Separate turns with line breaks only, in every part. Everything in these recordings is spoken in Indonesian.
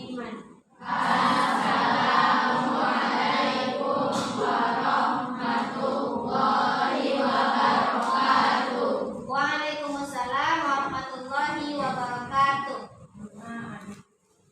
Iman.
Assalamualaikum warahmatullahi wabarakatuh.
Waalaikumsalam warahmatullahi wabarakatuh.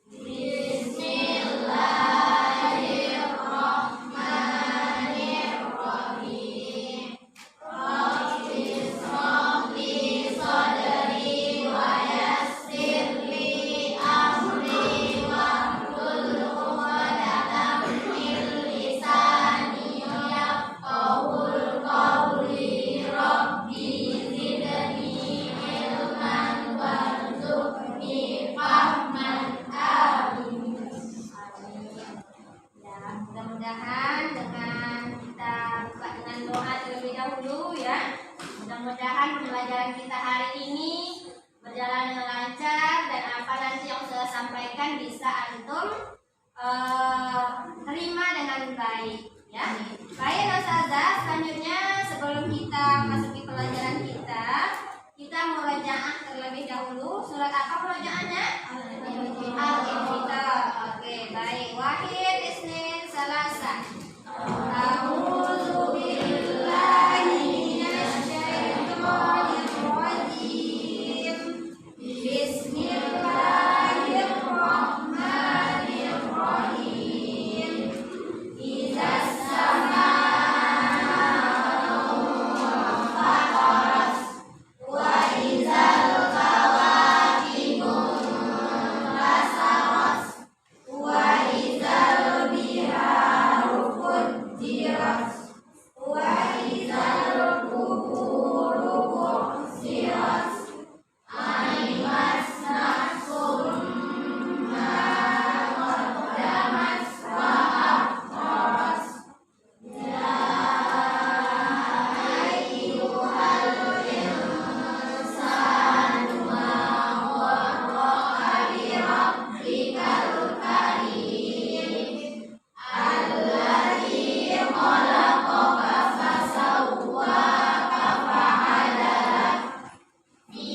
Bismillahirrahmanirrahim. Rabbi shrah li sadri wa yassir li amri wahlul 'uqdatam min lisani yafqahul qawli. Rabbi zidni ilman warzuqni fahman. Amin.
Ya, mudah-mudahan dengan kita buka dengan doa terlebih dahulu ya. Mudah-mudahan pembelajaran kita hari ini berjalan dengan lancar dan apa nanti yang saya sampaikan bisa antum terima dengan baik ya. Baik Ustazah, selanjutnya sebelum kita masuki pelajaran kita murojaah terlebih dahulu. Surat apa murojaahnya? Al-Infitar. Oke, baik. Wahid, Isnin, Salasa. A'udzu billahi minasyaitonir rajim. Bismillahirrahmanirrahim. Idzas samaa'u fatarat wa idzal kawakibu tasarat wa idzal biharu fujjirat wa idzal quburu bu'sirat alimat nafsum ma qaddamat wa akharat. Ya ayyuhal insanu ma gharraka bi rabbikal karim alladzi khalaqaka fasawwaka fa'adalak fi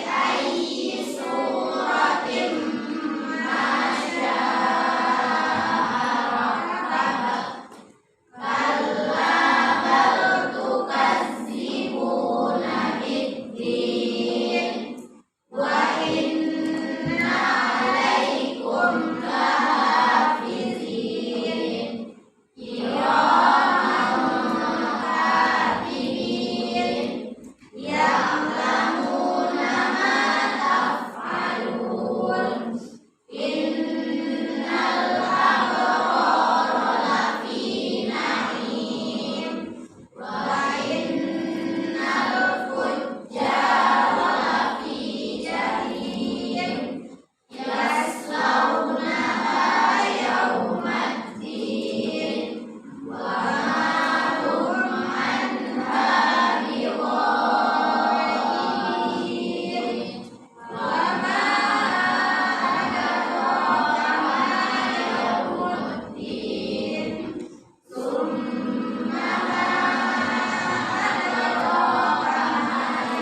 ayyi suratin ma syaa rakkabak. Kalla bal tukazzibuna biddin wa inna 'alaikum lahafizin kiraman katibin ya'lamuna ma taf'alun. Innal abrara lafi na'im wa innal fujjara lafi jahim yaslawnaha yawmaddin wa ma hum anha bighaibin. Wa ma adraka ma yawmuddin. Summa ma adraka ma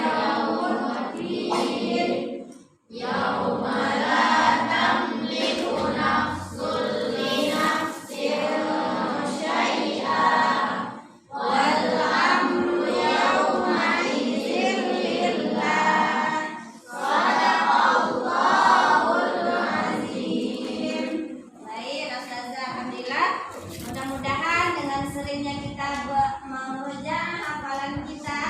yawmuddin. Yawma la tamliku nafsun li nafsin syai'an wal amru yawma idzin lillah. Shadaqallahul azim. Baik, Ustazah, alhamdulillah. Mudah-mudahan dengan seringnya kita memurojaah hafalan kita,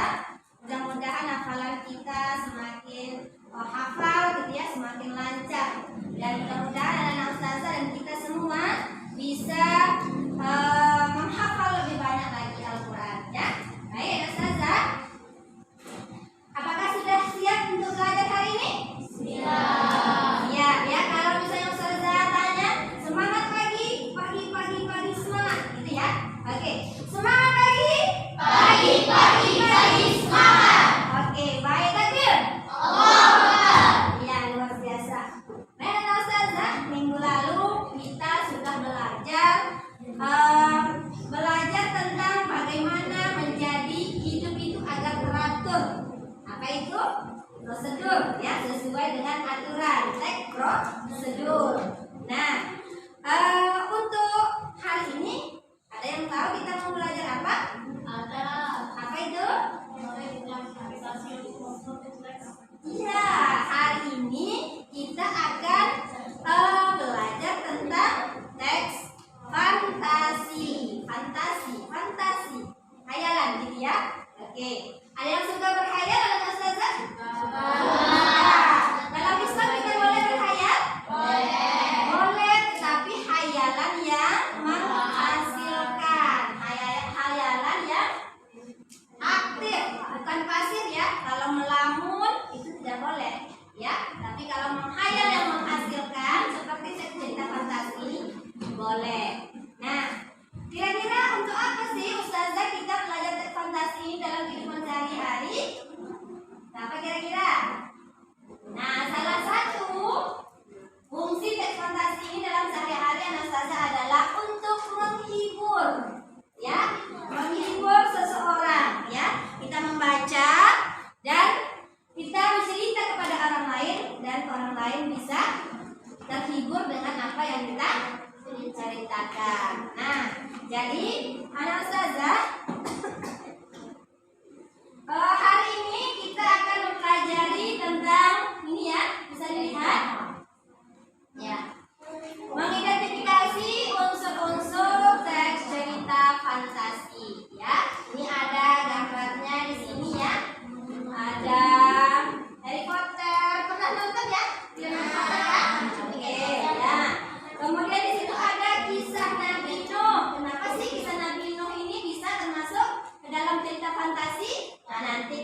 mudah-mudahan hafalan kita semakin hafal gitu ya, semakin lancar. Dan mudah-mudahan anak Ustazah dan kita semua bisa menghafal lebih banyak lagi Al-Quran ya. Baik Ustazah, apakah sudah siap untuk belajar hari ini?
Siap.
Ya, ya, kalau misalnya Ustazah tanya semangat pagi, pagi semangat, gitu ya. Oke, semangat pagi.
Pagi semangat.
Oke, baik takbir.
Allahu Akbar.
Ya, luar biasa. itu prosedur ya, sesuai dengan aturan. Take prosedur. Nah, untuk hari ini ada yang tahu kita mau belajar apa?
Ada.
Apa itu?
Organisasi
Iya, hari ini kita akan belajar tentang teks fantasi, hayalan gitu ya. Oke, ada yang suka berhayal atau Ustazah? Dalam Islam kita boleh berhayal? Boleh, tetapi hayalan yang menghasilkan, hayalan yang aktif, bukan pasif ya. Kalau melamun itu tidak boleh ya. Tapi kalau menghayal yang menghasilkan seperti cerita fantasi boleh. Nah, kira-kira untuk apa sih Ustazah kita belajar teks fantasi ini dalam kehidupan sehari-hari? Apa kira-kira? Nah, salah satu fungsi teks fantasi ini dalam sehari-hari anak Ustazah adalah untuk menghibur ya, menghibur seseorang ya. Kita membaca dan kita bercerita kepada orang lain dan orang lain bisa terhibur dengan apa yang kita ceritakan. Nah, jadi anak Ustazah hari ini kita akan mempelajari tentang ini ya, bisa dilihat ya, mengidentifikasi unsur-unsur teks cerita fantasi ya. Ini ada gambarnya di sini ya. Ada Harry Potter, pernah nonton ya? Film Harry Potter ya? Oke ya. Kemudian di situ ada kisah Nabi Nuh. Kenapa sih kisah Nabi Nuh ini bisa termasuk ke dalam cerita fantasi? Nah, nanti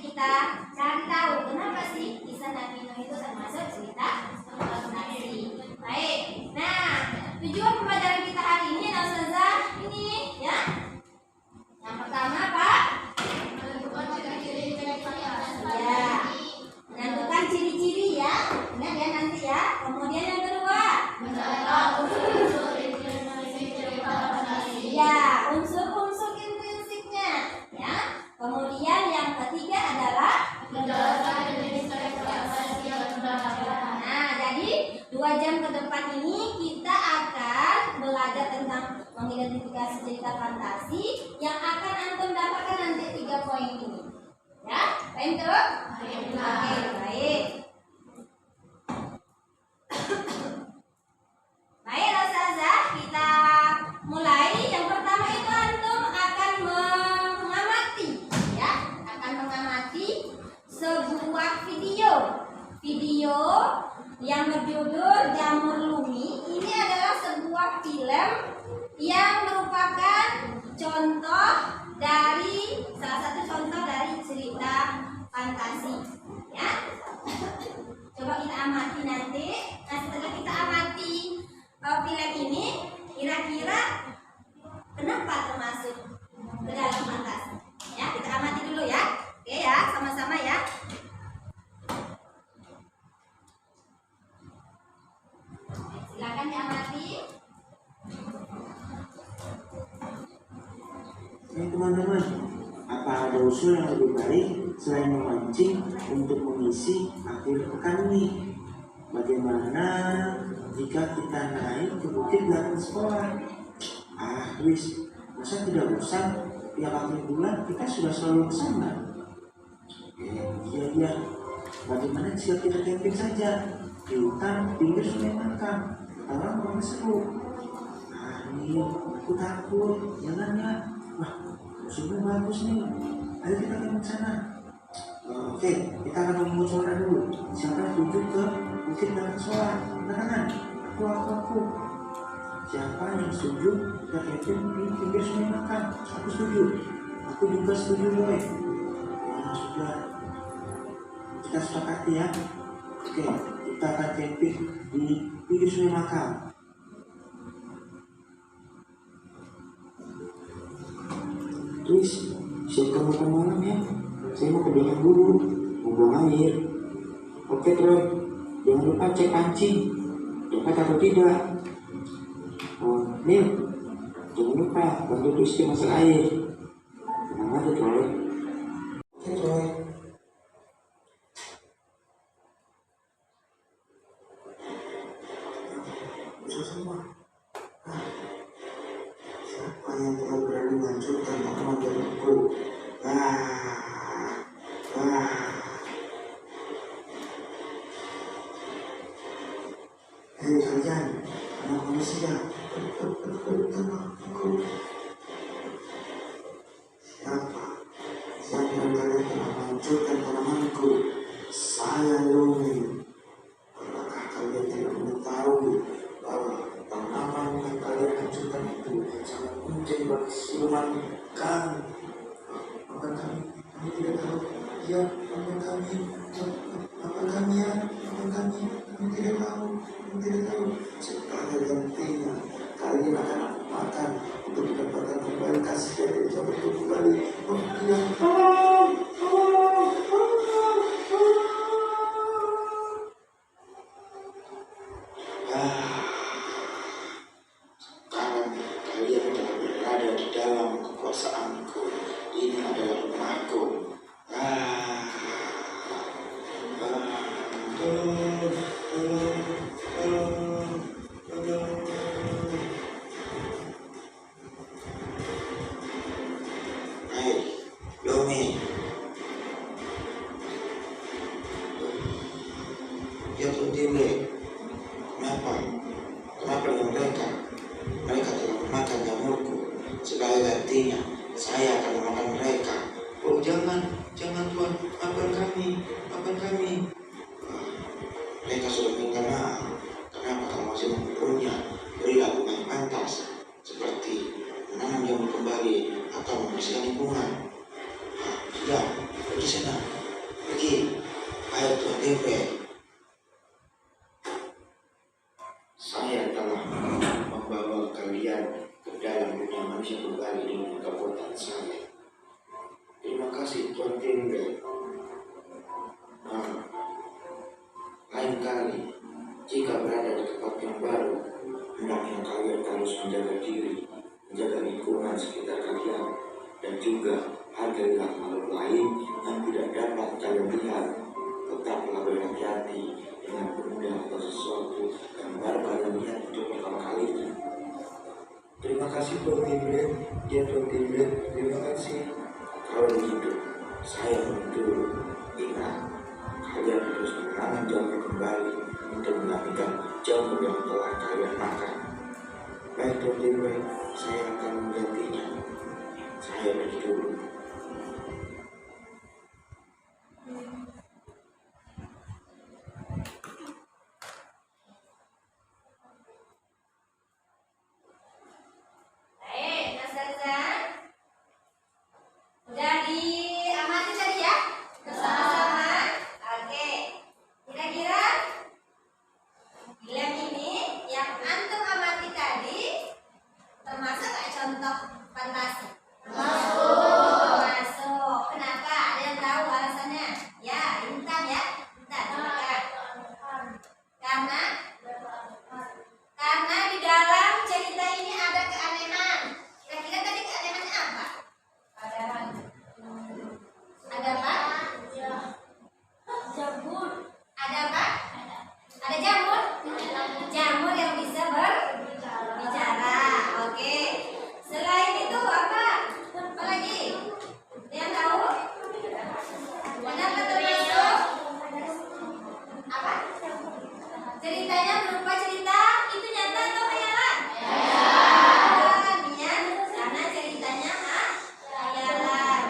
kita cari tahu kenapa sih kisah Nabi Nuh itu termasuk cerita fantasi. Baik. Nah, tujuan pembelajaran kita hari ini Ustazah ini ya. Yang pertama apa? Ya, menentukan ciri-ciri ya. Ingat ya nanti ya. Kemudian yang kedua, ya, unsur-unsur intrinsiknya ya. Kemudian yang ketiga adalah nah, jadi 2 jam ke depan ini kita akan belajar tentang mengidentifikasi cerita fantasi yang akan antum dapatkan nanti 3 poin ini. Ya, paham tuh? Oke, baik. Baik, Ustazah, kita mulai. Yang pertama itu antum akan mengamati ya, akan mengamati sebuah video yang berjudul Jamur Lumi. Ini adalah sebuah film yang merupakan contoh dari salah satu contoh dari cerita fantasi ya. Coba kita amati nanti. Nah, setelah kita amati film ini, kira-kira kenapa termasuk ke dalam fantasi ya. Kita amati dulu ya. Oke ya, sama-sama ya. Silakan diamati.
Teman-teman, apa ada usul yang lebih baik selain memancing untuk mengisi akhir pekan ini? Bagaimana jika kita naik ke bukit belakang sekolah? Wis, masa tidak usah? Tiap akhir bulan kita sudah selalu ke sana. Iya. Bagaimana jika kita camping saja di hutan pinggir Sungai Makam? Ketawa kurang seru. Ini aku takut. Jangan ya. Wah, musuhnya bagus nih. Ayo kita ke sana. Oke, kita akan mengusulkan dulu. Siapa yang setuju ke bukit belakang sekolah? Tangan. Aku. Siapa yang setuju kita camping di pinggir Sungai Makam? Aku setuju. Aku juga setuju, boy. Ya sudah. Kita sepakati ya. Oke, kita akan camping di pinggir Sungai Makam. Terus, siap kamu kemana ya? Saya mau ke belakang dulu, mau buang air. Oke, Troy. Jangan lupa cek pancing. Dapat atau tidak? Nil, jangan lupa bantu Rizky masak air. Tenang aja, Troy. Oke, Troy. kami tidak tahu. Sekarang gantinya, kalian akan aku makan untuk mendapatkan kembali kasih dari Jawa itu kembali. Oh iya, sekarang kalian telah berada di dalam kekuasaanku. Ini adalah rumahku. Hai, Domi. Ya Tuhan Timle, kenapa dengan mereka? Mereka telah memakan jamurku. Sebagai gantinya, saya akan memakan mereka. Oh jangan Tuhan, maafkan kami. Mereka sudah minta maaf. Kenapa kamu masih memburunya? Berilah bunga yang pantas, seperti menanam jamur kembali atau membersihkan lingkungan. Sudah, pergi sana, pergi. Ayo Tuhan Tempe. Saya telah membawa kalian ke dalam dunia manusia kembali dengan kekuatan saya. Terima kasih Tuhan Tempe. Lain kali, jika berada di tempat yang baru, hendaknya kalian harus menjaga diri, menjaga lingkungan sekitar kalian, dan juga hargailah makhluk lain yang tidak dapat kalian lihat. Tetaplah berhati-hati dengan benda atau sesuatu yang baru kalian lihat untuk pertama kalinya. Terima kasih Tuhan Timbre, ya Tuhan Timbre, terima kasih. Kalau begitu, saya menuntut. Ingat, kalian harus menanam jamur kembali untuk menggantikan jamur yang telah kalian makan. Baik Tuhan Timbre, saya akan menggantinya. Saya pergi dulu.
Udah diamati tadi ya? Bersama-sama. Oke. Kira-kira dilem ini yang antum amati tadi termasuk gak contoh fantasi? Masuk. Kenapa? Ada yang tahu alasannya? Ya, Intan ya. Intan. Karena di dalam cerita ini ada keanehan. Kira-kira tadi keanehannya apa? Ada apa? Jamur. Ada apa? Ada jamur? Jamur yang bisa berbicara. Oke. Selain itu apa? Apa lagi? Yang tahu? Kenapa termasuk? Apa? Ceritanya berupa cerita itu nyata atau khayalan? Niat, karena ceritanya khayalan.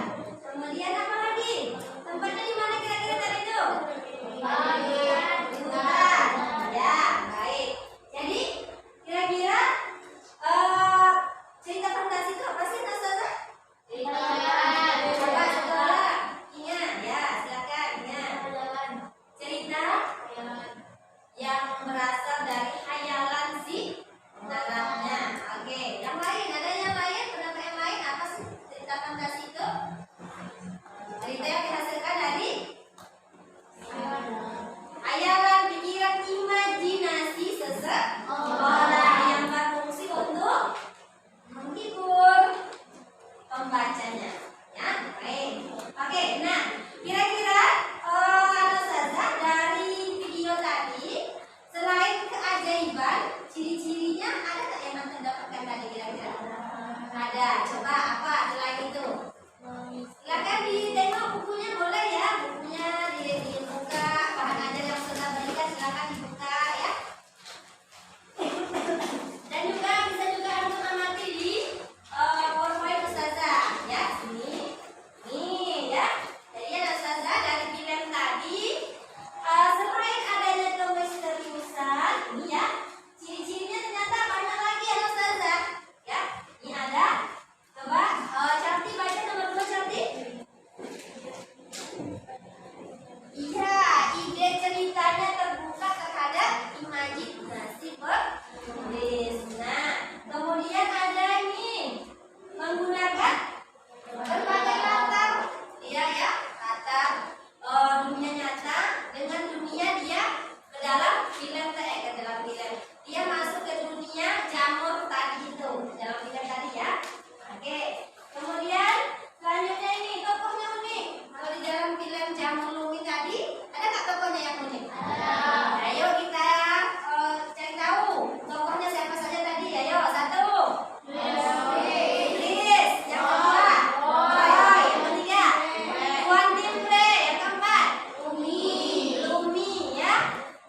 Kemudian apa lagi? Tempatnya di mana kira-kira tadi itu? Hutan. Ya, baik. Jadi kira-kira cerita fantasi itu apa sih, Nasaza? Coba sekolah. Ingat ya, silakan. yang jamur Lumi tadi? Ada nggak tokohnya yang unik?
Ada.
Ayo kita cari tahu tokohnya siapa saja tadi. Ayo, satu. Iblis. Yang kedua. Roy. Yang ketiga. Tuan Timbre. Yang keempat. Lumi ya.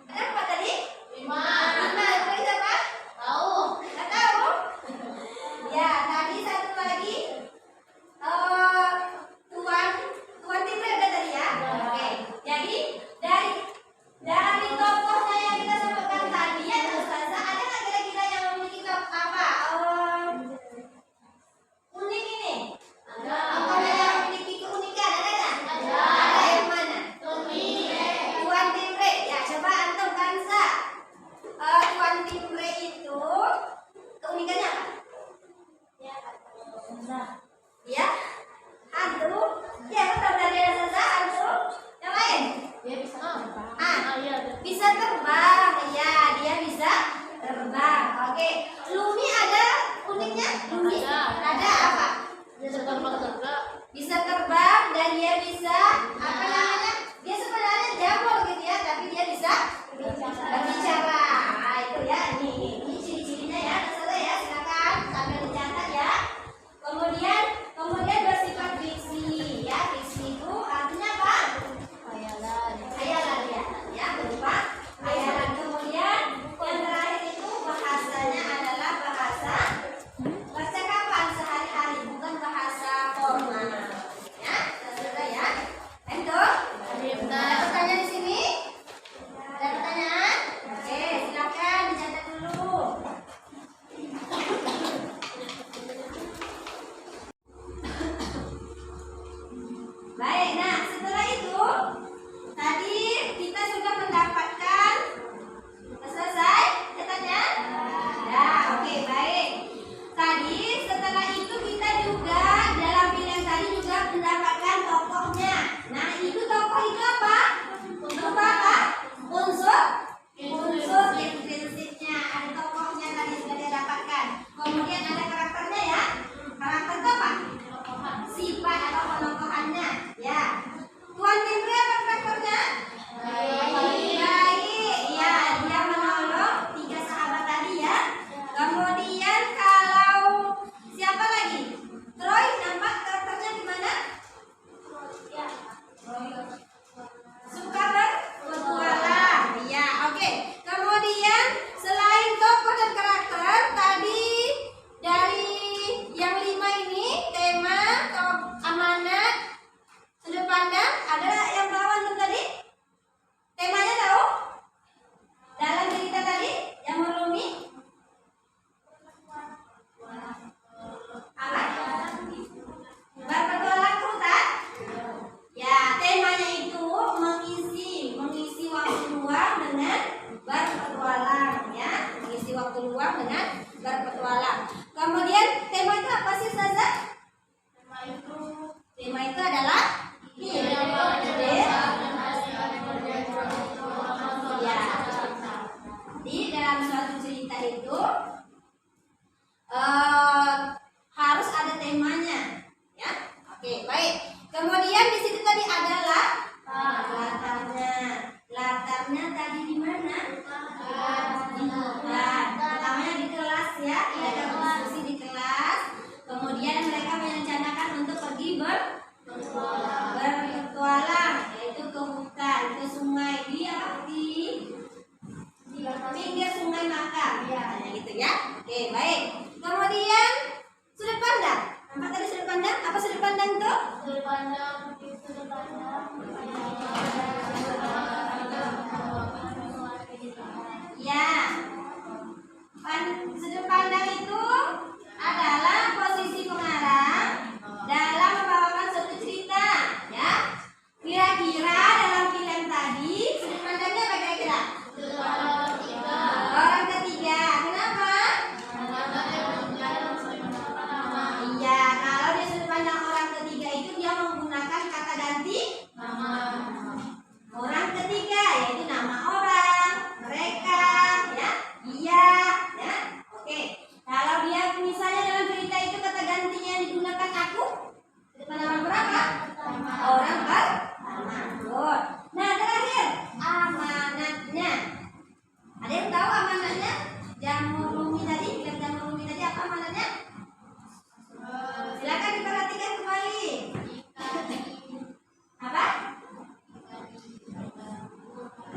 Ada apa tadi? 5. Yang siapa? Nggak tahu? Ya, tadi satu lagi. Tuan Timbre udah tadi ya. Oke. Jadi dari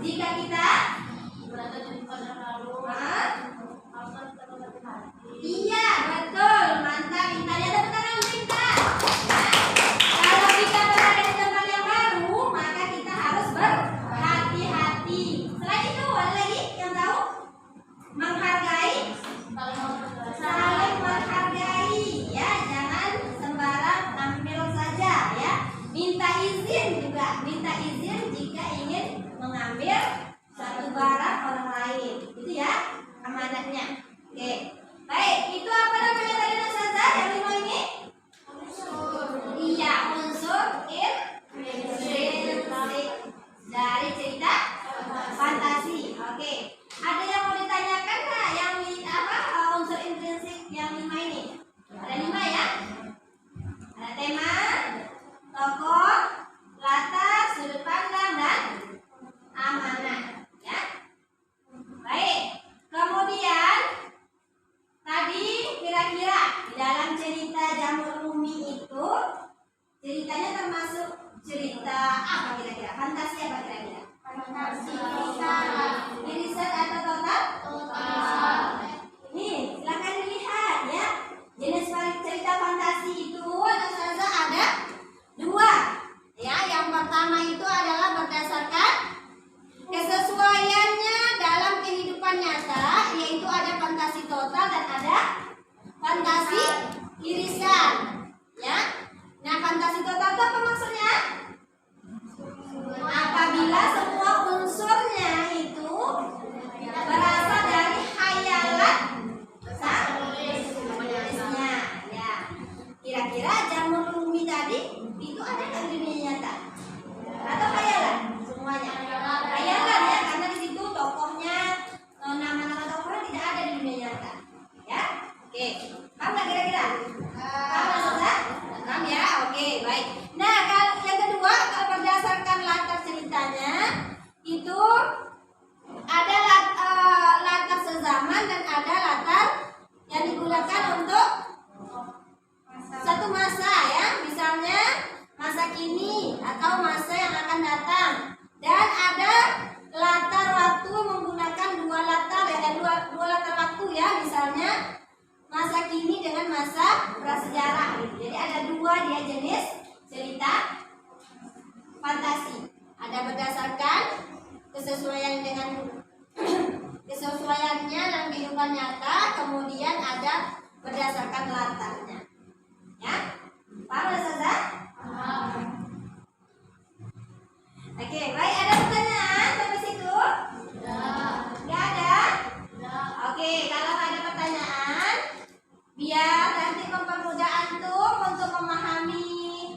Jika kita
berada di depan yang lalu,
Hah?
haruslah kita berhati-hati.
Iya, betul. Mantap. Mintanya tepuk tangan Minta. Kalau kita berada di tempat yang baru, maka kita harus berhati-hati. Selain itu, ada lagi yang tahu? Menghargai, saling menghargai, ya. Jangan sembarang ambil saja, ya. Minta izin juga. Minta izin jika ingin mengambil satu barang orang lain. Itu ya amanatnya. Oke. Baik, itu apa namanya tadi Ustazah yang 5 ini? Iya, unsur intrinsik dari cerita fantasi. Oke. Ada yang mau ditanyakan nggak yang unsur intrinsik yang 5 ini? Ada 5 ya? Ada tema, tokoh, latar, sudut pandang, dan amanat. Ya. Baik. Kemudian tadi kira-kira di dalam cerita Jamur Bumi itu ceritanya termasuk cerita apa kira-kira? Fantasi apa kira-kira? Irisan atau total? Nih, silakan dilihat ya. Jenis cerita fantasi itu ada ada 2. Ya, yang pertama itu adalah berdasarkan kesesuaiannya dalam kehidupan nyata, yaitu ada fantasi total dan ada fantasi irisan. Ya. Nah, fantasi total itu apa maksudnya? Apabila semua unsurnya itu berasal dari khayalan penulisnya. Ya. Kira-kira Jamur Bumi tadi itu ada nggak di dunia nyata? Atau khayalan semuanya? Khayalan ya, karena di situ tokohnya, nama-nama tokohnya tidak ada di dunia nyata. Ya, oke. Paham nggak kira-kira? Paham Ustazah? Paham ya? Oke, baik. Nah, kalau yang kedua, kalau berdasarkan latar ceritanya itu ada latar sezaman dan ada latar yang digunakan untuk satu masa ya, misalnya masa kini atau masa yang akan datang, dan ada latar waktu menggunakan dua latar waktu ya, misalnya masa kini dengan masa prasejarah gitu. Jadi ada 2 dia jenis cerita fantasi. Ada berdasarkan kesesuaian dengan kesesuaiannya dalam kehidupan nyata, kemudian ada berdasarkan latarnya. Ya, paham Ustazah? Oke, baik. Ada pertanyaan sampai situ? Nggak ada? Oke, kalau ada pertanyaan, biar nanti mempermudah antum untuk memahami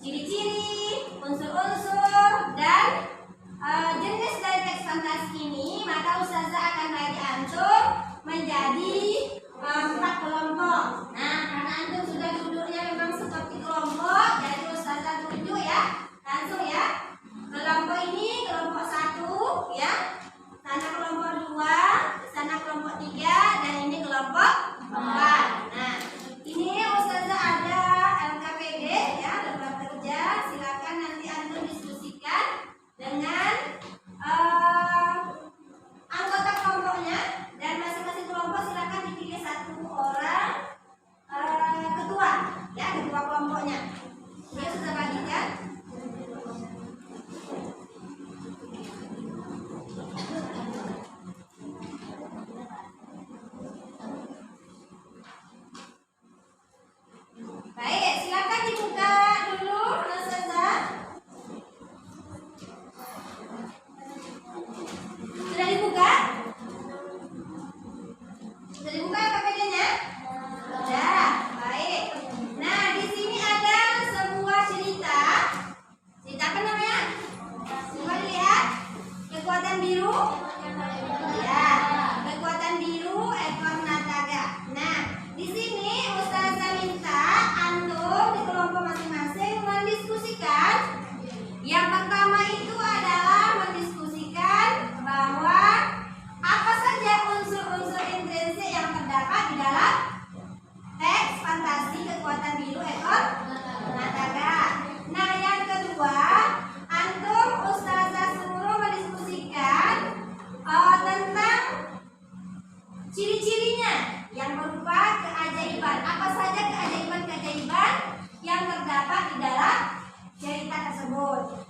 ciri-ciri, unsur-unsur, dan jenis dari teks fantasi ini, maka Ustazah akan bagi antum menjadi 4 kelompok. Nah, karena antum sudah duduknya memang seperti kelompok, jadi Ustazah tunjuk ya, langsung ya.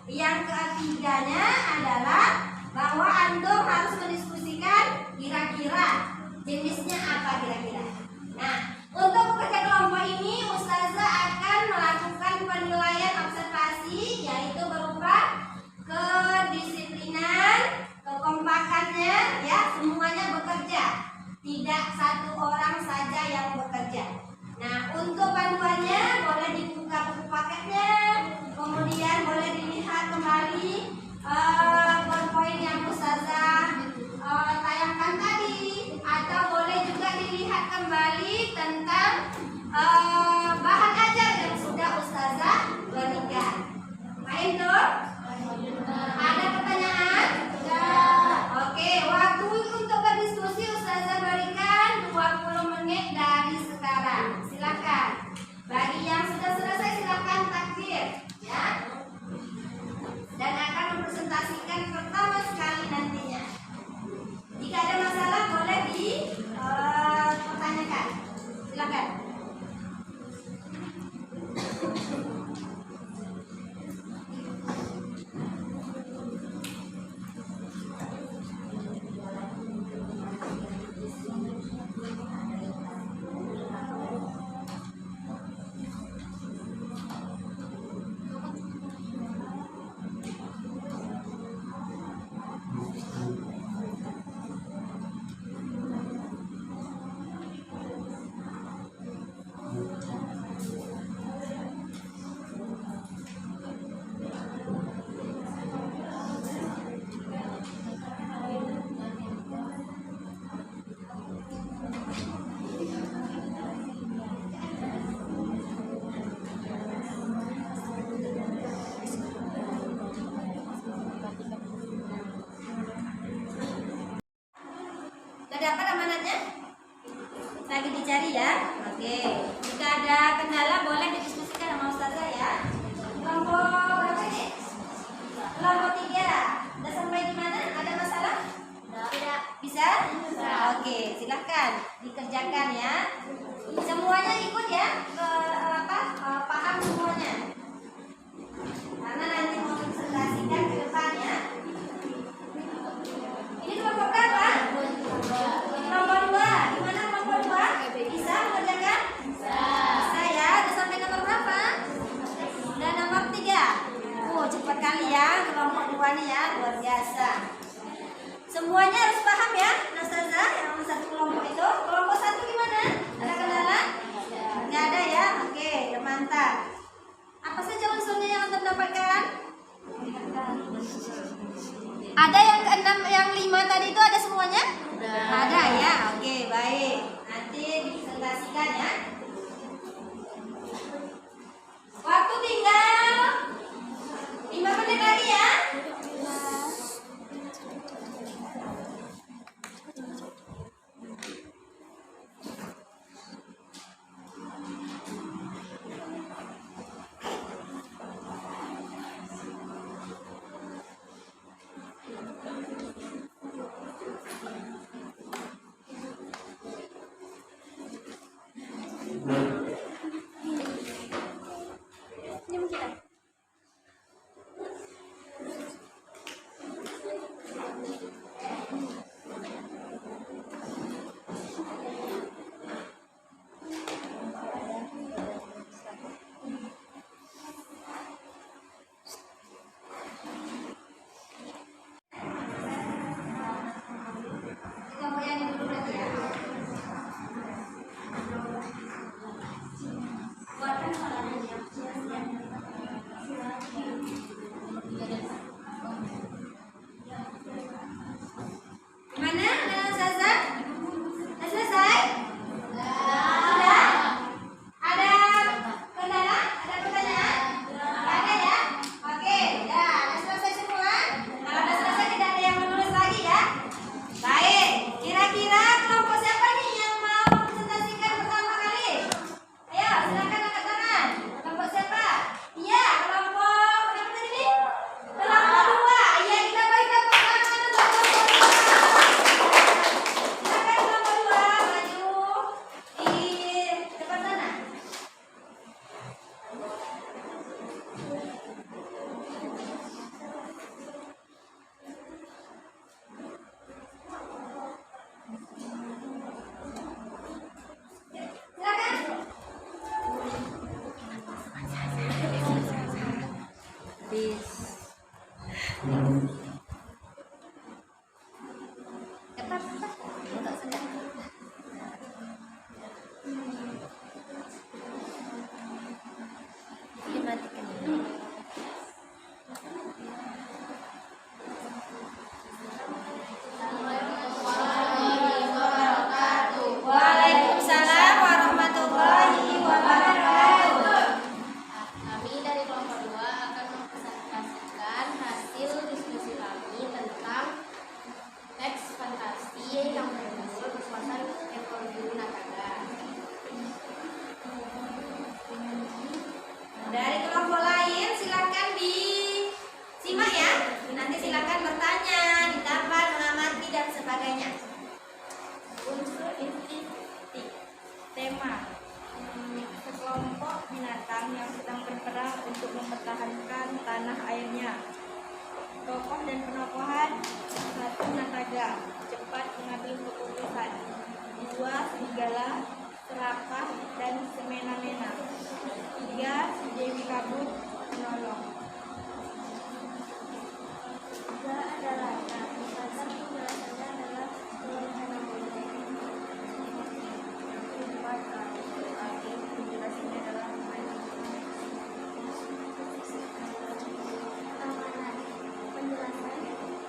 Yang ketiganya adalah bahwa antum harus mendiskusikan kira-kira jenisnya apa kira-kira. Nah, untuk bekerja kelompok ini Ustazah akan melakukan penilaian observasi, yaitu berupa kedisiplinan, kekompakannya, ya, semuanya bekerja. Tidak satu orang saja yang bekerja. Nah, untuk bantuannya boleh dibuka buku paketnya, kemudian boleh dilihat kembali poin yang Ustazah tayangkan tadi, atau boleh juga dilihat kembali tentang bahan ajar yang sudah Ustazah berikan. Baik, tuh? Ada pertanyaan? Oke, waktu untuk berdiskusi Ustazah berikan 20 menit dari sekarang. Silakan. Bagi yang sudah selesai silakan takbir, ya. Dan akan mempresentasikan pertama sekali nantinya. Jika ada masalah boleh dipertanyakan. Silakan. Dapat amanatnya? Lagi dicari ya. Oke. Jika ada kendala boleh didiskusikan sama Ustazah ya. Kelompok berapa ini? Kelompok 3. Udah sampai di mana? Ada masalah? Tidak. Bisa? Oke, silahkan dikerjakan ya. Semuanya ikut ya. Paham semuanya. Karena nanti mau presentasikan ke depan ya. Ini kelompok berapa? Kelompok 2. Gimana kelompok 2? Bisa mengerjakan? Bisa ya. Udah sampai nomor berapa? Udah nomor 3. Cepat kali ya kelompok 2 nih ya. Luar biasa. Semuanya harus paham ya, Ustazah, yang satu kelompok itu. Kelompok 1 gimana? Ada kendala? Nggak ada ya? Oke, mantap. Apa saja unsurnya yang Anda dapatkan? Ada yang ke-6, yang 5 tadi itu ada semuanya? Ada ya? Oke, baik. Nanti dipresentasikan ya. Waktu tinggal 5 menit lagi ya. habis. Ketat, untuk sedang. Dimatikan. Waalaikumsalam warahmatullahi wabarakatuh.
Kami dari kelompok 2 akan mempresentasikan hasil diskusi kami tentang teks fantasi yang berjudul Kekuatan Ekor Biru Nataga.
Dari kelompok lain silakan disimak ya. Nanti silakan bertanya, ditambah, mengamati dan sebagainya.
Unsur inti tema sekelompok binatang yang sedang berperang untuk mempertahankan tanah airnya. Tokoh dan penokohan: 1. Nataga, cepat mengambil keputusan. 2. Serigala, serakah dan semena-mena. 3. Dewi Kabut, penolong. 3 adalah dasar penjelasannya adalah penjelasan penjelasannya adalah
Keamanan. Penjelasan: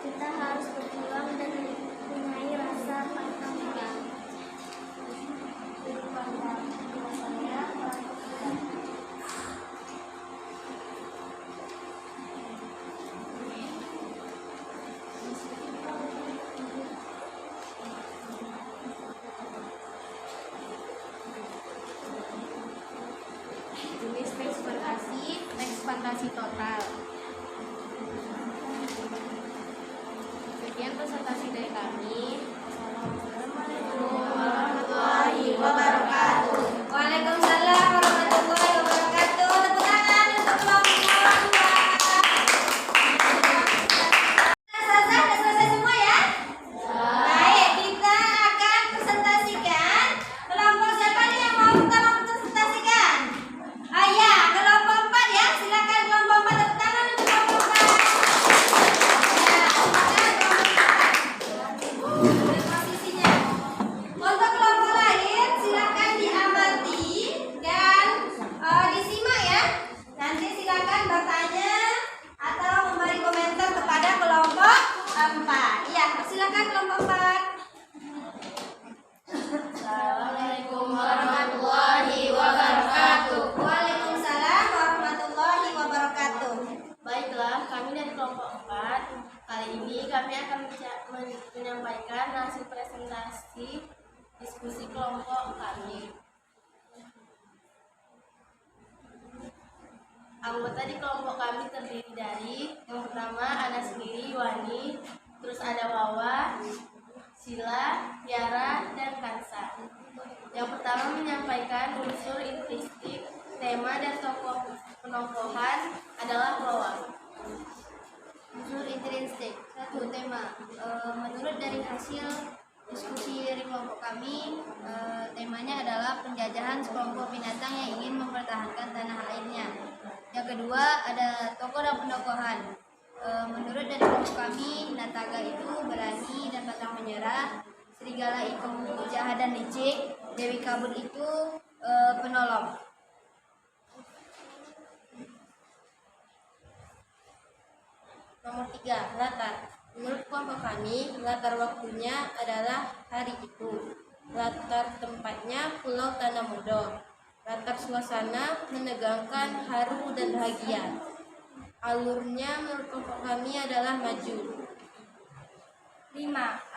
kita harus berjuang dan mempunyai rasa pantang menyerah. Sudut pandang. Penjelasannya melakukan
jenis teks fantasi total. Sekian presentasi dari kami. Assalamualaikum warahmatullahi wabarakatuh.
Waalaikumsalam warahmatullahi wabarakatuh. Tepuk tangan untuk kelompok 2. Selesai, sudah selesai semua ya? Baik, kita akan presentasikan. Kelompok siapa nih yang mau pertama presentasikan? Ya, kelompok 4 ya. Silakan kelompok 4, tepuk tangan untuk kelompok 4. Ya, silakan kelompok 4. Posisinya. Untuk kelompok lain silakan diamati dan disimak ya. Nanti silakan bertanya atau memberi komentar kepada kelompok 4. Iya, silakan kelompok 4.
Assalamualaikum warahmatullahi wabarakatuh.
Waalaikumsalam warahmatullahi wabarakatuh.
Baiklah, kami dari kelompok 4. Kali ini kami akan menyampaikan hasil presentasi diskusi kelompok kami. Anggota di kelompok kami terdiri dari yang pertama Ana sendiri, Wani, terus ada Wawa, Sila, Tiara, dan Kansa. Yang pertama menyampaikan unsur intrinsik, tema dan tokoh penokohan adalah Wawa.
unsur intrinsik. 1. Tema. Menurut dari hasil diskusi dari kelompok kami, temanya adalah penjajahan sekelompok binatang yang ingin mempertahankan tanah airnya. Yang kedua ada tokoh dan penokohan. Menurut dari kelompok kami, Nataga itu berani dan pantang menyerah, serigala itu jahat dan licik, Dewi Kabut itu penolong.
Nomor 3, latar. Menurut kelompok kami, latar waktunya adalah hari itu. Latar tempatnya Pulau Tanah Mudo. Latar suasana menegangkan, haru dan bahagia. Alurnya menurut kelompok kami adalah maju.
5.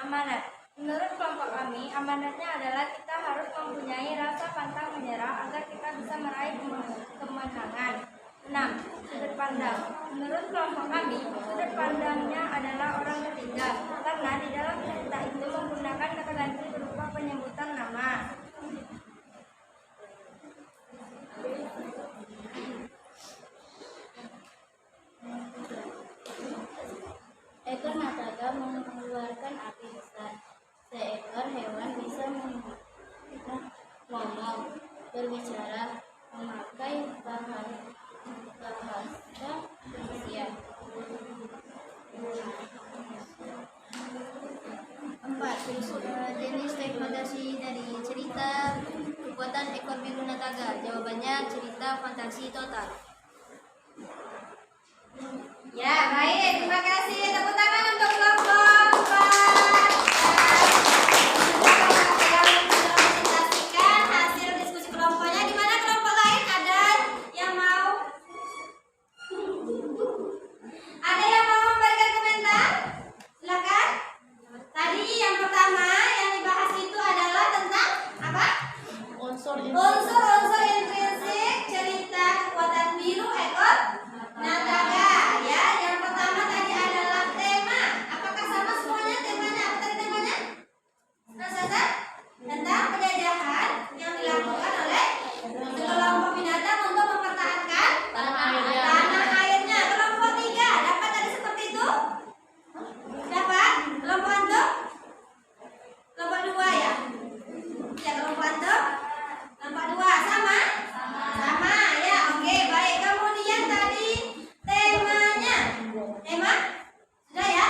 Amanat. Menurut kelompok kami, amanatnya adalah kita harus mempunyai rasa pantang menyerah agar kita bisa meraih kemenangan. 6. Sudut pandang. Menurut kelompok kami, sudut pandangnya adalah orang ketiga, karena di dalam cerita itu menggunakan kata ganti berupa penyebutan nama.
Ekor Nataga mengeluarkan api besar. Seekor hewan bisa ngomong, berbicara, memakai bahasa manusia.
jawabannya cerita fantasi total.
Ya, baik. Terima kasih. Tepuk tangan untuk kelompok 4. Sudah mempresentasikan hasil diskusi kelompoknya. Di mana kelompok lain ada yang mau? Ada yang mau memberikan komentar? Silakan. Tadi yang pertama yang dibahas itu adalah tentang apa? Unsur-unsur intrinsik cerita kekuatan biru ekor Nataga. Ya, yang pertama tadi adalah tema. Apakah sama semuanya temanya? Apa tadi temanya? Nasa tentang penjajahan yang dilakukan oleh sekelompok binatang untuk mempertahankan tanah airnya. Kelompok 3 dapat tadi seperti itu? Dapat? Kelompok antum? Kelompok 2 ya? Ya, kelompok antum? Kelompok 2 sama? Sama ya, oke baik. Kemudian tadi temanya, tema sudah ya.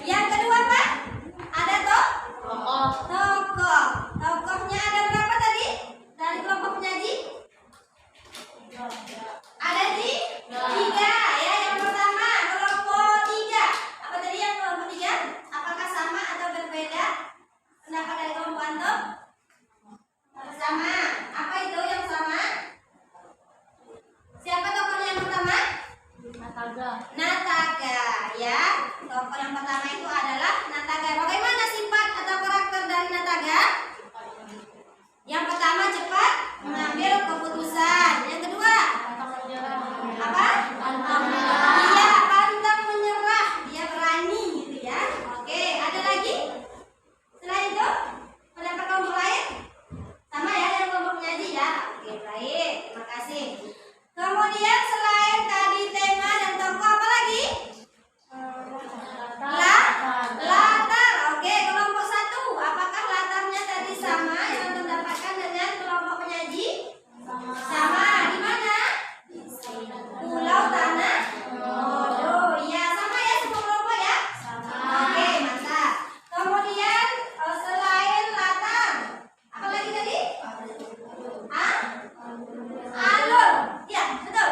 Yang kedua apa? Ada tokohnya ada berapa tadi dari kelompok penyaji? Ada 3 ya. Yang pertama kelompok 3. Apa tadi yang kelompok 3? Apakah sama atau berbeda pendapat dari kelompok antum? Sama. Apa itu yang sama? Siapa tokohnya yang pertama? Nataga ya. Tokoh yang pertama itu adalah Nataga. Bagaimana sifat atau karakter dari Nataga? Yang pertama cepat mengambil keputusan. Yang kedua apa? Dia pantang menyerah. Dia berani gitu ya. Oke, ada lagi? Selain itu pendapat kelompok lain? Sama ya dengan kelompok penyaji ya. Oke, baik. Terima kasih. Kemudian selain tadi tema dan tokoh apa lagi? Latar. Oke, kelompok 1. Apakah latarnya tadi sama yang mendapatkan dengan kelompok penyaji? Sama. Di mana? Pulau Tanah Modo. Ya, sama ya semua kelompok ya? Oke, mantap. Kemudian selain latar, apa lagi tadi? Alur. Ya, betul.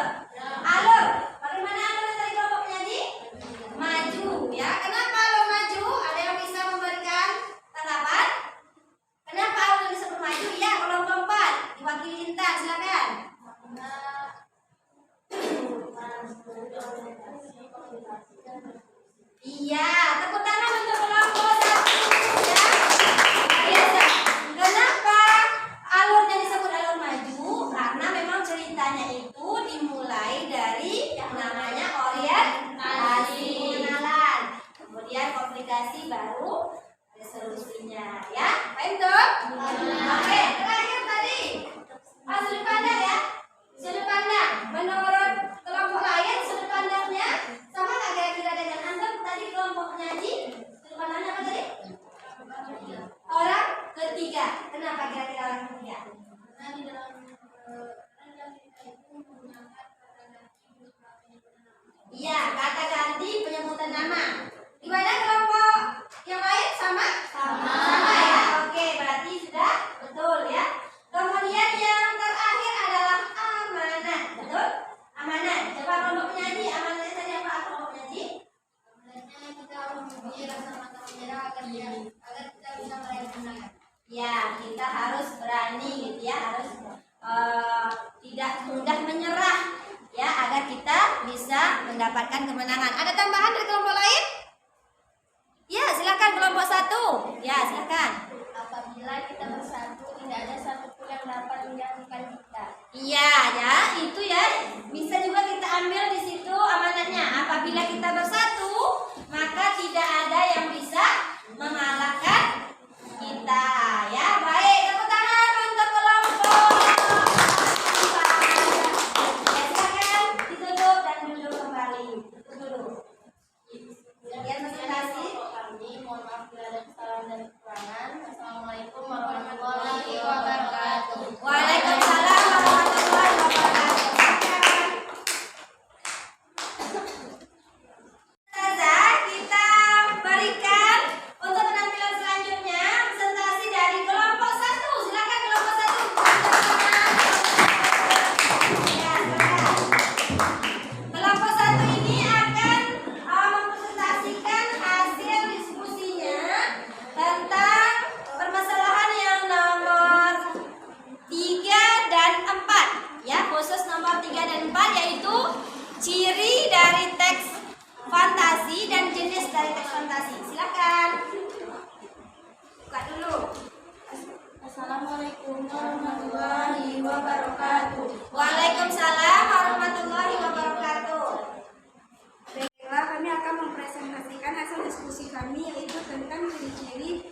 Alur. Bagaimana alur dari kelompok penyaji? Maju ya. Kenapa alur maju? Ada yang bisa memberikan tanggapan? Kenapa alur disebut maju? Ya, kelompok 4 diwakili Intan, silakan. Iya, tepuk tangan untuk kelompok 1 ya. Biasa. Kenapa alurnya disebut alur maju? Karena memang ceritanya itu dimulai dari yang namanya orientasi pengenalan, kemudian komplikasi baru resolusinya ya. Paham tuh? Oke, terakhir tadi sudut pandang ya. Sudut pandang menurut kelompok lain sudut pandangnya sama nggak kira-kira dengan antum tadi kelompok penyaji? Sudut pandangnya apa tadi? Orang ketiga. Kenapa kira-kira orang ketiga?
Karena di dalam cerita itu menggunakan kata ganti
Iya, kata ganti penyebutan nama. Di mana kelompok yang lain sama? Sama ya. Oke, berarti sudah betul ya. Kemudian yang terakhir adalah amanat. Betul? Amanat. Coba kelompok penyaji, amanatnya tadi apa kelompok penyaji?
Sebenarnya kita mempunyai rasa mantap menyerah agar kita bisa meraih kemenangan.
Ya, kita harus berani gitu ya, harus tidak mudah menyerah ya, agar kita bisa mendapatkan kemenangan. Ada tambahan dari kelompok lain? Ya, silakan kelompok 1. Ya, silakan.
Apabila kita bersatu, tidak ada satupun yang dapat menjatuhkan kita.
Iya, ya, itu ya bisa juga kita ambil di situ amanatnya. Apabila kita bersatu, maka tidak ada yang bisa mengalahkan kita. Ya, baik. Tepuk tangan untuk kelompok. Ya, silakan ditutup dan duduk kembali. Duduk.
diskusi kami yaitu tentang ciri-ciri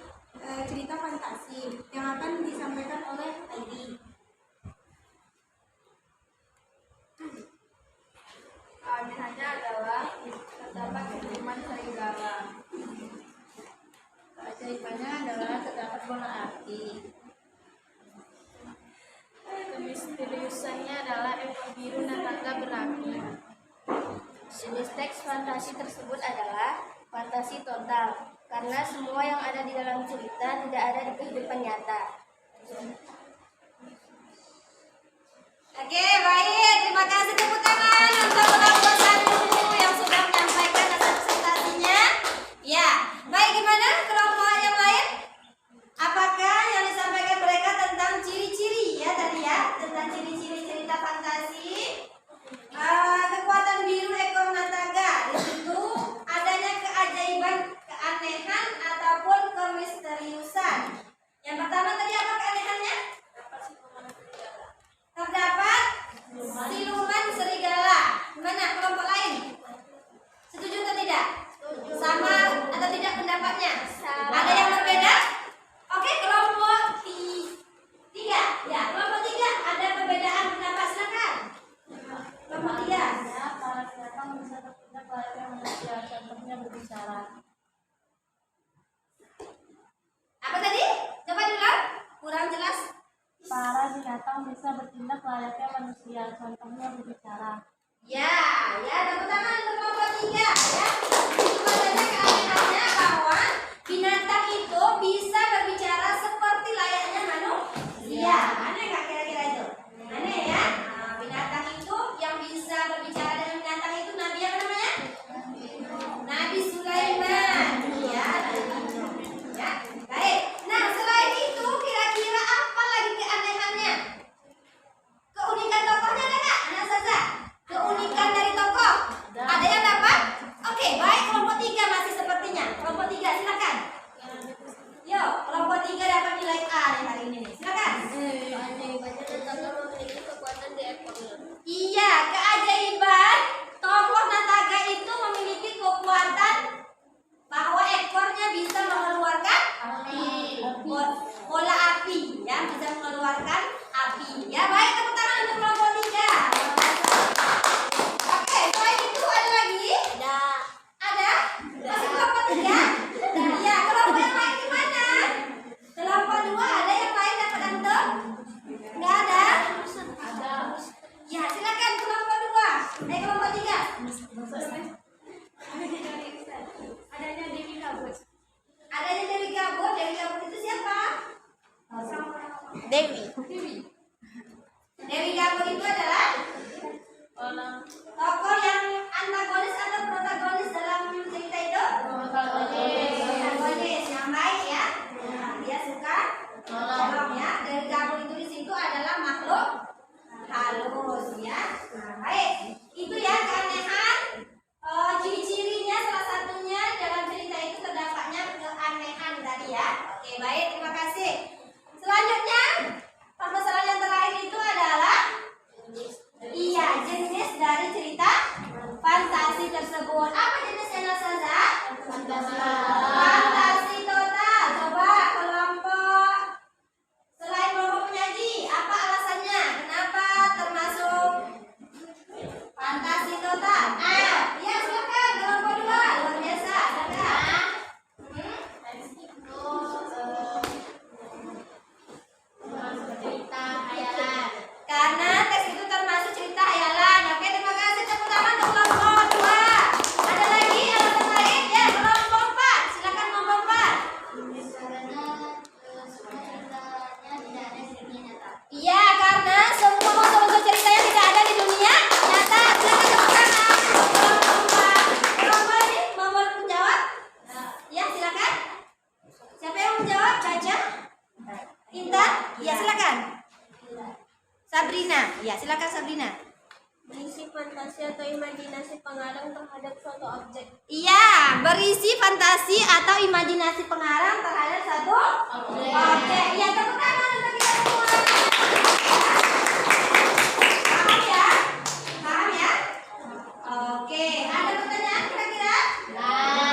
cerita fantasi yang akan disampaikan oleh Heidi.
Keanehannya adalah terdapat kiriman serigala.
Keajaibannya adalah terdapat bola api.
Kemisteriusannya adalah ekor biru dan tangga berapi. Jenis teks fantasi tersebut adalah fantasi total, karena semua yang ada di dalam cerita tidak ada di kehidupan nyata.
Oke, baik. Terima kasih tepuk tangan untuk kelompok 1 yang sudah menyampaikan hasil presentasinya. Ya, baik, gimana kelompok yang lain? Apakah yang disampaikan mereka tentang ciri-ciri ya tadi ya, tentang ciri-ciri cerita fantasi? Kekuatan biru ekor naga. Di situ adanya keajaiban, keanehan ataupun kemisteriusan. Yang pertama tadi apa keanehannya? Terdapat siluman serigala. Gimana kelompok lain? Setuju atau tidak? Sama atau tidak pendapatnya? Ada yang berbeda? Oke, kelompok 3. Ya, kelompok 3 ada perbedaan pendapat, silakan. Kelompok 3.
Para binatang bisa bertindak layaknya manusia, contohnya berbicara.
Apa tadi? Coba diulang. Kurang jelas.
Para binatang bisa bertindak layaknya manusia, contohnya berbicara.
Ya, tepuk tangan untuk kelompok 3 ya. Itu adanya keanehannya bahwa binatang itu bisa berbicara seperti layaknya manusia. Aneh nggak kira-kira itu? Aneh ya. Nah, binatang itu yang bisa berbicara dengan binatang itu Nabi apa namanya? Nabi Sulaiman. Ya, ya. Baik. Nah, selain itu kira-kira apa lagi keanehannya? Keunikan tokohnya ada nggak? Anak Saza? Keunikan dari tokoh? Ada yang dapat? Oke, baik, kelompok 3 masih sepertinya. Kelompok 3 silakan. Yo, kelompok 3 dapat nilai A nih hari ini nih. Silakan.
Keajaibannya tetangga memiliki kekuatan di ekornya.
Iya, keajaiban tokoh Nataga itu memiliki kekuatan bahwa ekornya bisa mengeluarkan bola api, ya, bisa mengeluarkan api. Ya, baik, tepuk tangan untuk kelompok 3. Oke, selain itu ada lagi? Ada? Masih kelompok 3? Ya, kelompok yang lain gimana? Kelompok 2 ada yang lain dapat antum? Nggak ada? Ya, silakan kelompok 2. Kelompok 3.
Adanya Dewi Kabut.
Adanya Dewi Kabut. Dewi Kabut itu siapa?
Dewi.
Dewi Kabut itu adalah tokoh yang antagonis atau protagonis dalam cerita itu? Protagonis yang baik ya. Nah, dia suka tolong ya. Dewi Kabut itu di situ adalah makhluk halus ya. Nah, baik. Itu ya keanehan. Ciri-cirinya salah satunya dalam cerita itu terdapatnya keanehan tadi ya. Oke, baik, terima kasih. Selanjutnya, permasalahan yang terakhir itu adalah jenis dari cerita fantasi tersebut. Apa jenisnya Nasaza? Fantasi total. Coba kelompok selain kelompok penyaji, apa alasannya? Kenapa termasuk fantasi total? Ya silakan kelompok 2. Luar biasa. Silakan.
Cerita hayalan.
Karena teks itu termasuk cerita hayalan. Oke, terima kasih. Tepuk tangan untuk kelompok 2. Ada lagi alasan lain? Ya, kelompok 4. Silakan kelompok 4.
Karena semua ceritanya tidak ada di dunia nyata.
Iya, karena semua unsur ceritanya tidak ada di dunia nyata. Silakan tepuk tangan untuk kelompok 4. Kelompok ini mau menjawab? Ya, silakan. Siapa yang menjawab? Caca? Intan? Ya, silakan. Sabrina. Ya, silakan Sabrina.
Berisi fantasi atau imajinasi pengarang terhadap suatu objek.
Iya, berisi fantasi atau imajinasi pengarang terhadap satu objek. Ya, tepuk tangan untuk kita semua. Paham ya? Paham ya? Oke, ada pertanyaan kira-kira? Nggak ada.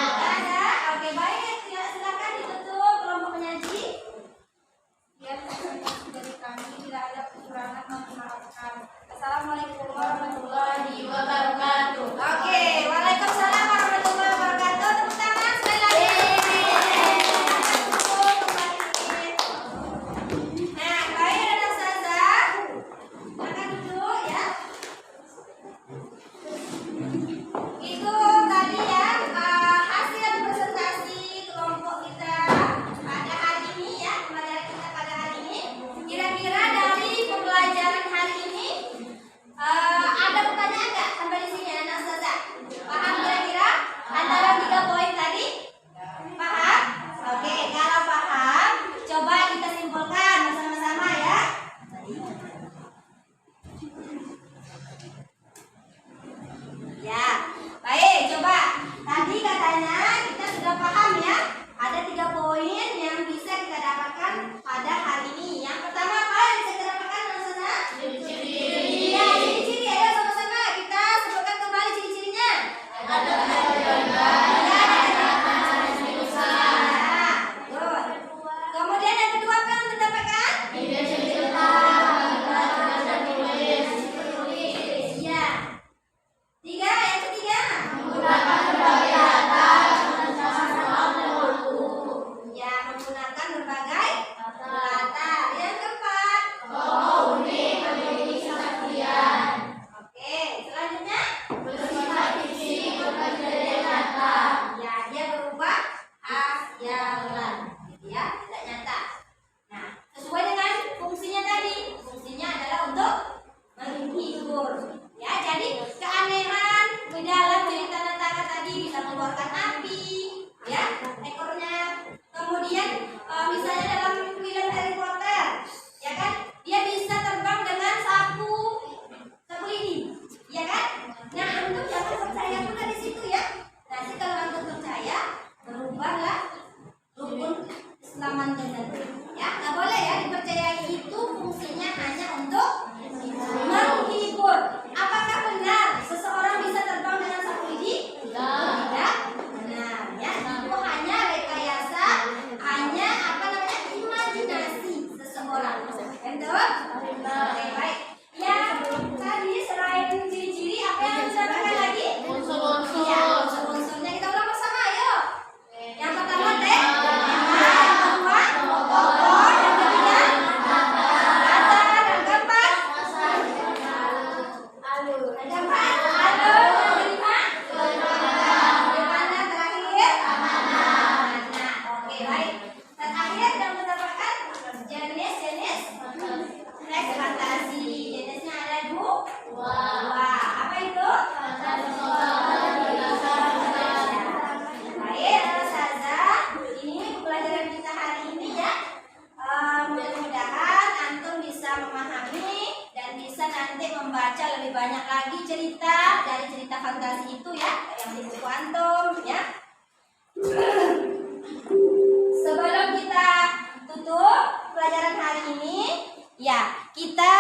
mengeluarkan api, ya ekornya. Kemudian misalnya dalam film Harry Potter, ya kan, dia bisa terbang dengan sapu lidi, ya kan. Nah, antum jangan percaya pula di situ ya. Nanti kalau antum percaya, berubahlah rukun Islam antum nanti. Ya, nggak boleh ya dipercayai itu fungsinya hanya untuk menghibur. Apakah benar seseorang bisa terbang dengan sapu lidi? Tidak benar ya. Itu hanya rekayasa, hanya apa namanya, imajinasi seseorang. Betul? Oke, baik. Ya, tadi selain ciri-ciri apa yang disebutkan lagi? Unsur-unsur. Ya, unsur-unsurnya kita ulang bersama, ayo. Yang pertama teh, pokok, yang ketiga latar, yang keempat alur, yang kelima gimana terakhir? Nah, oke, baik. Terakhir yang mendapatkan jenis-jenis teks fantasi. Jenisnya ada dua. Apa itu? Baik, Ustazah. Ini pelajaran kita hari ini ya. Mudah-mudahan antum bisa memahami dan bisa nanti membaca lebih banyak lagi cerita dari cerita fantasi itu ya, yang di buku antum ya. Sebelum kita tutup pelajaran hari ini, ya kita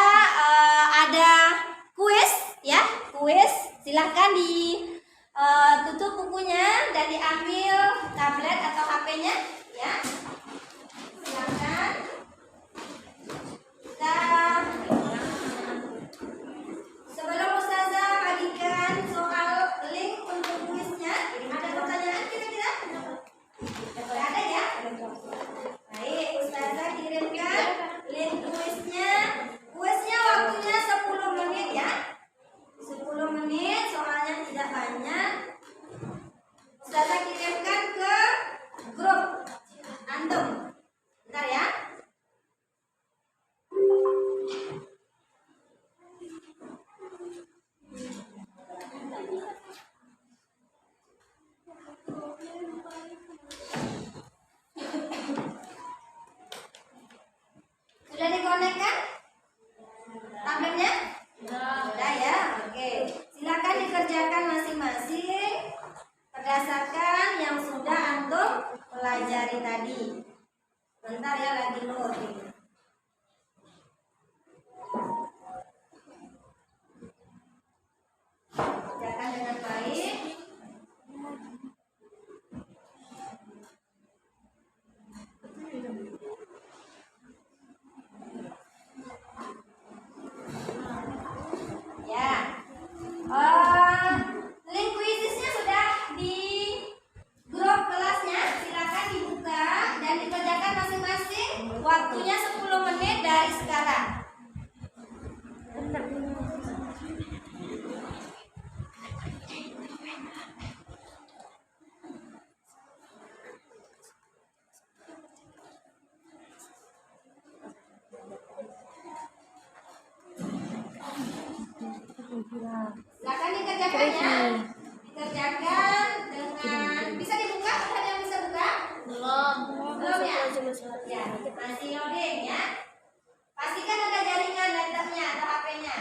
ada kuis ya, kuis. Silahkan tutup bukunya dan diambil tablet atau HP-nya ya. Silahkan. Kita sebelum Ustazah bagikan soal link untuk kuisnya, ada pertanyaan kira-kira? Ada ya? Baik, Ustazah kirimkan link kuisnya. Kuisnya waktunya 10 menit ya. 10 menit, soalnya tidak banyak. Ustazah kirimkan ke grup antum. Bentar ya. Sudah dikonekkan tabletnya? Sudah ya, oke. Silakan dikerjakan masing-masing berdasarkan yang sudah antum pelajari tadi. Bentar ya, lagi loading. Kerjakan dengan baik. Ya, link kuisisnya sudah di grup kelasnya. Silakan dibuka dan dikerjakan masing-masing. Waktunya 10 menit dari sekarang. Silakan dikerjakan ya. Dikerjakan dengan bisa dibuka. Ada yang bisa buka? Belum ya? Ya, masih loading ya. Pastikan ada jaringan laptopnya atau HP-nya.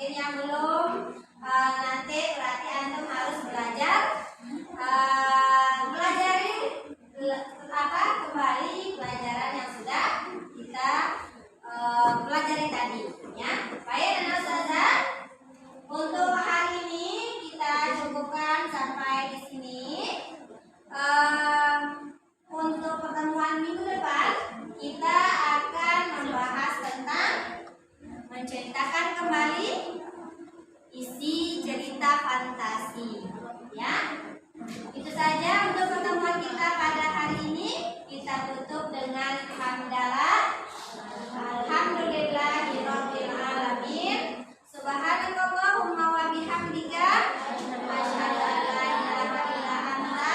mungkin yang belum nanti berarti antum harus belajar pelajari kembali pelajaran yang sudah kita pelajari tadi ya. Baik anak ustazah, untuk hari ini kita cukupkan sampai di sini. Untuk pertemuan minggu depan kita akan membahas tentang menceritakan kembali isi cerita fantasi ya. Itu saja untuk pertemuan kita pada hari ini. Kita tutup dengan hamdalah alhamdulillahirabbil alamin. Subhanakallahumma wa bihamdika asyhadu an la ilaha illa anta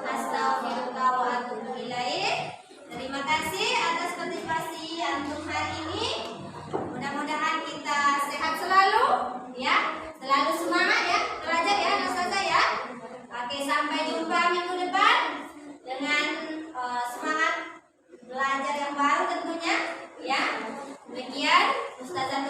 astaghfiruka wa atubu ilaik. Terima kasih atas partisipasi antum hari ini. Mudah-mudahan kita sehat selalu ya, selalu semangat ya belajar ya anak ustazah ya. Oke, sampai jumpa minggu depan dengan semangat belajar yang baru tentunya ya. Demikian ustazah